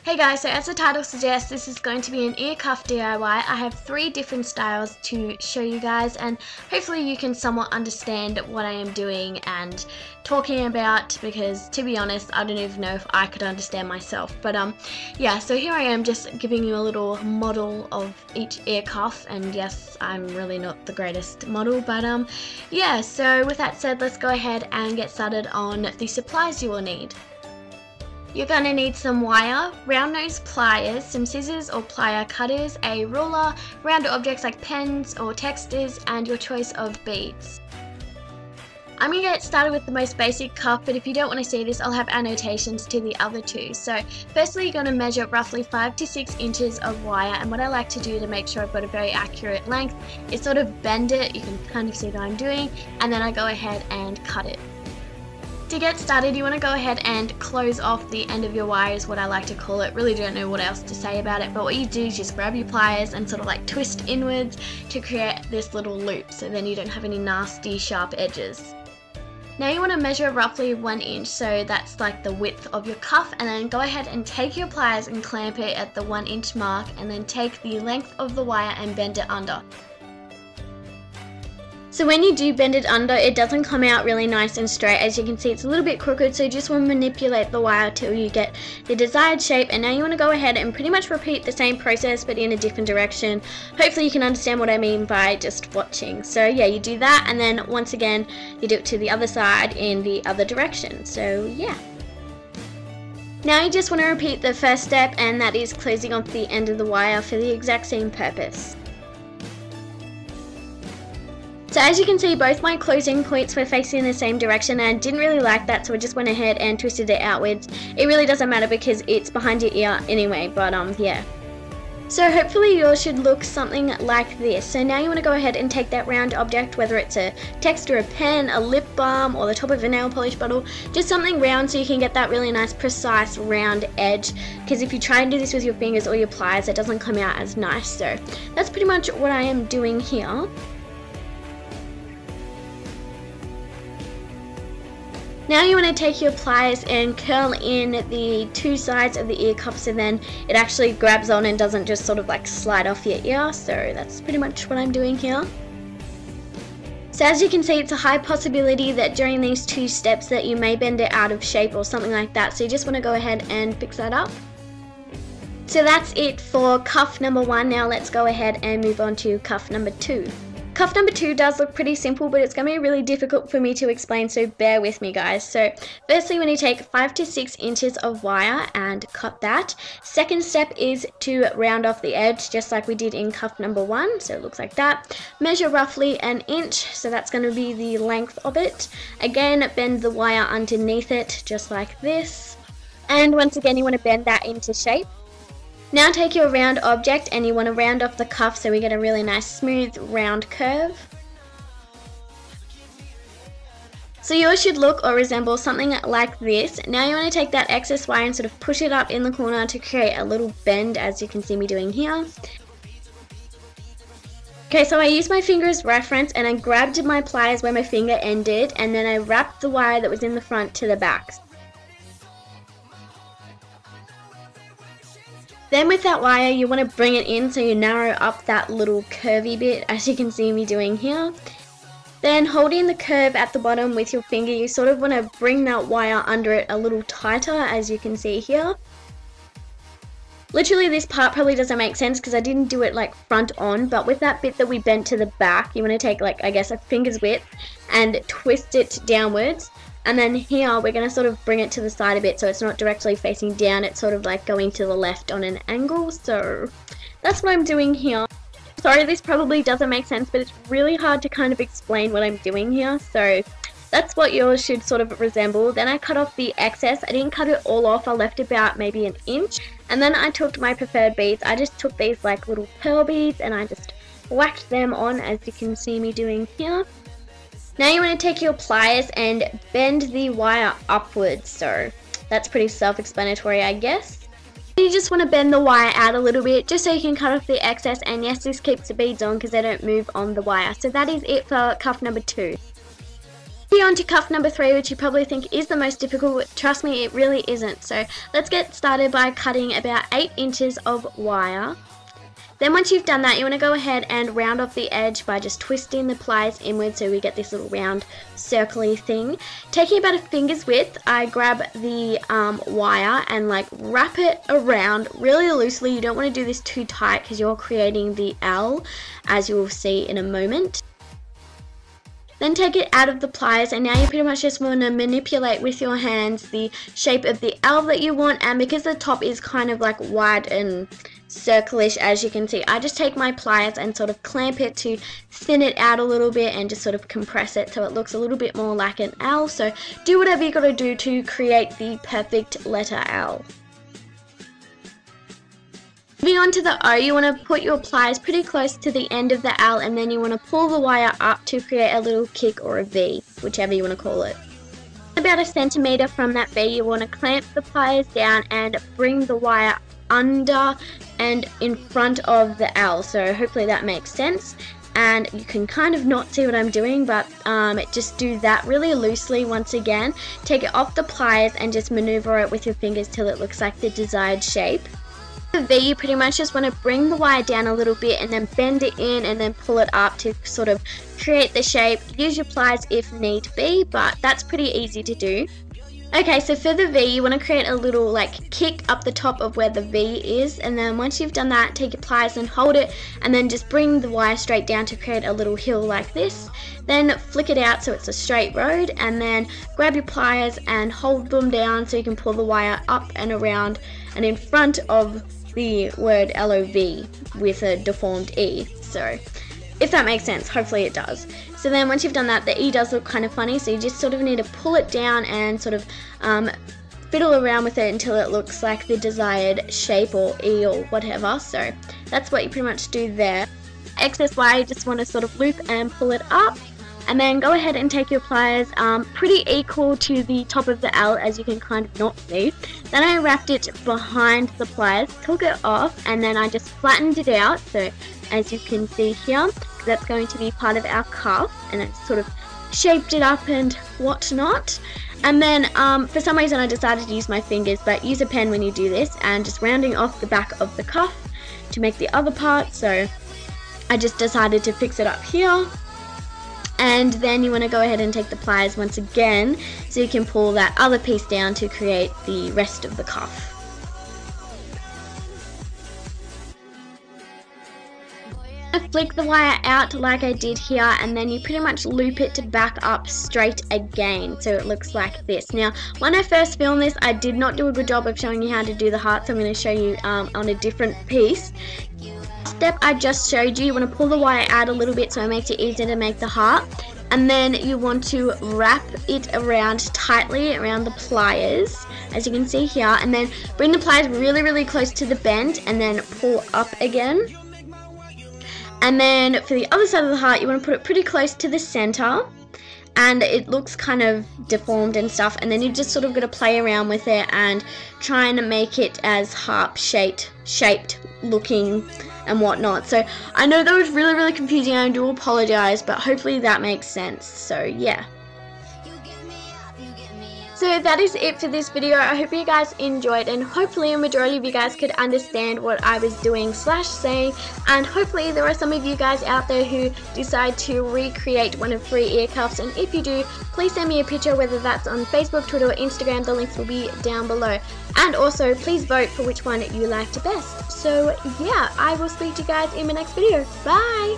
Hey guys, so as the title suggests, this is going to be an ear cuff DIY. I have 3 different styles to show you guys, and hopefully you can somewhat understand what I am doing and talking about, because to be honest, I don't even know if I could understand myself. But yeah, so here I am just giving you a little model of each ear cuff, and yes, I'm really not the greatest model, but yeah, so with that said, let's go ahead and get started on the supplies you will need. You're going to need some wire, round nose pliers, some scissors or plier cutters, a ruler, round objects like pens or texters, and your choice of beads. I'm going to get started with the most basic cuff, but if you don't want to see this, I'll have annotations to the other two. So firstly, you're going to measure roughly 5 to 6 inches of wire, and what I like to do to make sure I've got a very accurate length is sort of bend it. You can kind of see what I'm doing, and then I go ahead and cut it. To get started, you want to go ahead and close off the end of your wire, is what I like to call it. Really don't know what else to say about it, but what you do is just grab your pliers and sort of like twist inwards to create this little loop, so then you don't have any nasty sharp edges. Now you want to measure roughly 1 inch, so that's like the width of your cuff, and then go ahead and take your pliers and clamp it at the 1 inch mark, and then take the length of the wire and bend it under. So when you do bend it under, it doesn't come out really nice and straight. As you can see, it's a little bit crooked, so you just want to manipulate the wire till you get the desired shape. And now you want to go ahead and pretty much repeat the same process but in a different direction. Hopefully you can understand what I mean by just watching. So yeah, you do that, and then once again you do it to the other side in the other direction. So yeah. Now you just want to repeat the first step, and that is closing off the end of the wire for the exact same purpose. So as you can see, both my closing points were facing the same direction, and I didn't really like that, so I just went ahead and twisted it outwards. It really doesn't matter because it's behind your ear anyway, but yeah. So hopefully yours should look something like this. So now you want to go ahead and take that round object, whether it's a texter, a pen, a lip balm, or the top of a nail polish bottle, just something round so you can get that really nice precise round edge, because if you try and do this with your fingers or your pliers, it doesn't come out as nice. So that's pretty much what I am doing here. Now you want to take your pliers and curl in the 2 sides of the ear cuff, so then it actually grabs on and doesn't just sort of like slide off your ear. So that's pretty much what I'm doing here. So as you can see, it's a high possibility that during these 2 steps that you may bend it out of shape or something like that. So you just want to go ahead and fix that up. So that's it for cuff number 1. Now let's go ahead and move on to cuff number 2. Cuff number 2 does look pretty simple, but it's going to be really difficult for me to explain, so bear with me guys. So firstly, when you take 5 to 6 inches of wire and cut that. Second step is to round off the edge, just like we did in cuff number 1, so it looks like that. Measure roughly 1 inch, so that's going to be the length of it. Again, bend the wire underneath it, just like this. And once again, you want to bend that into shape. Now take your round object and you want to round off the cuff so we get a really nice smooth round curve. So yours should look or resemble something like this. Now you want to take that excess wire and sort of push it up in the corner to create a little bend, as you can see me doing here. Okay, so I used my finger as reference, and I grabbed my pliers where my finger ended, and then I wrapped the wire that was in the front to the back. Then with that wire, you want to bring it in so you narrow up that little curvy bit, as you can see me doing here. Then holding the curve at the bottom with your finger, you sort of want to bring that wire under it a little tighter, as you can see here. Literally this part probably doesn't make sense because I didn't do it like front on, but with that bit that we bent to the back, you want to take like, I guess, a finger's width and twist it downwards. And then here we're going to sort of bring it to the side a bit so it's not directly facing down, it's sort of like going to the left on an angle. So that's what I'm doing here. Sorry, this probably doesn't make sense, but it's really hard to kind of explain what I'm doing here. So that's what yours should sort of resemble. Then I cut off the excess. I didn't cut it all off, I left about maybe 1 inch. And then I took my preferred beads. I just took these like little pearl beads and I just whacked them on, as you can see me doing here. Now you want to take your pliers and bend the wire upwards, so that's pretty self-explanatory, I guess. You just want to bend the wire out a little bit just so you can cut off the excess, and yes, this keeps the beads on because they don't move on the wire. So that is it for cuff number 2. On to cuff number 3, which you probably think is the most difficult. Trust me, it really isn't. So let's get started by cutting about 8 inches of wire. Then once you've done that, you want to go ahead and round off the edge by just twisting the pliers inward so we get this little round circly thing. Taking about a finger's width, I grab the wire and like wrap it around really loosely. You don't want to do this too tight because you're creating the L, as you will see in a moment. Then take it out of the pliers, and now you pretty much just want to manipulate with your hands the shape of the L that you want. And because the top is kind of like wide and circlish, as you can see, I just take my pliers and sort of clamp it to thin it out a little bit and just sort of compress it so it looks a little bit more like an L. So do whatever you got to do to create the perfect letter L. Moving on to the O, you want to put your pliers pretty close to the end of the L, and then you want to pull the wire up to create a little kick or a V, whichever you want to call it. About a centimeter from that V, you want to clamp the pliers down and bring the wire under and in front of the L. So hopefully that makes sense. And you can kind of not see what I'm doing, but just do that really loosely once again. Take it off the pliers and just maneuver it with your fingers till it looks like the desired shape. The V, you pretty much just want to bring the wire down a little bit and then bend it in and then pull it up to sort of create the shape. Use your pliers if need be, but that's pretty easy to do. Okay, so for the V, you want to create a little like kick up the top of where the V is, and then once you've done that, take your pliers and hold it, and then just bring the wire straight down to create a little hill like this. Then flick it out so it's a straight road, and then grab your pliers and hold them down so you can pull the wire up and around and in front of the word LOV with a deformed E. So if that makes sense, hopefully it does. So then once you've done that, the E does look kind of funny, so you just sort of need to pull it down and sort of fiddle around with it until it looks like the desired shape or E or whatever. So that's what you pretty much do there. Excess wire, you just want to sort of loop and pull it up, and then go ahead and take your pliers pretty equal to the top of the L, as you can kind of not see. Then I wrapped it behind the pliers, took it off, and then I just flattened it out. So as you can see here, that's going to be part of our cuff, and I sort of shaped it up and whatnot. And then for some reason I decided to use my fingers, but use a pen when you do this, and just rounding off the back of the cuff to make the other part. So I just decided to fix it up here. And then you want to go ahead and take the pliers once again so you can pull that other piece down to create the rest of the cuff. Flick the wire out like I did here, and then you pretty much loop it to back up straight again so it looks like this. Now when I first filmed this, I did not do a good job of showing you how to do the heart, so I'm going to show you on a different piece. Step I just showed you, you want to pull the wire out a little bit so it makes it easier to make the heart, and then you want to wrap it around tightly around the pliers, as you can see here, and then bring the pliers really close to the bend and then pull up again. And then for the other side of the heart, you want to put it pretty close to the center, and it looks kind of deformed and stuff, and then you just sort of got to play around with it and try and make it as heart shaped looking and whatnot. So I know that was really confusing, I do apologize, but hopefully that makes sense. So yeah. So that is it for this video. I hope you guys enjoyed, and hopefully a majority of you guys could understand what I was doing / saying, and hopefully there are some of you guys out there who decide to recreate one of 3 ear cuffs, and if you do, please send me a picture, whether that's on Facebook, Twitter or Instagram. The links will be down below, and also please vote for which one you liked best. So yeah, I will speak to you guys in my next video. Bye!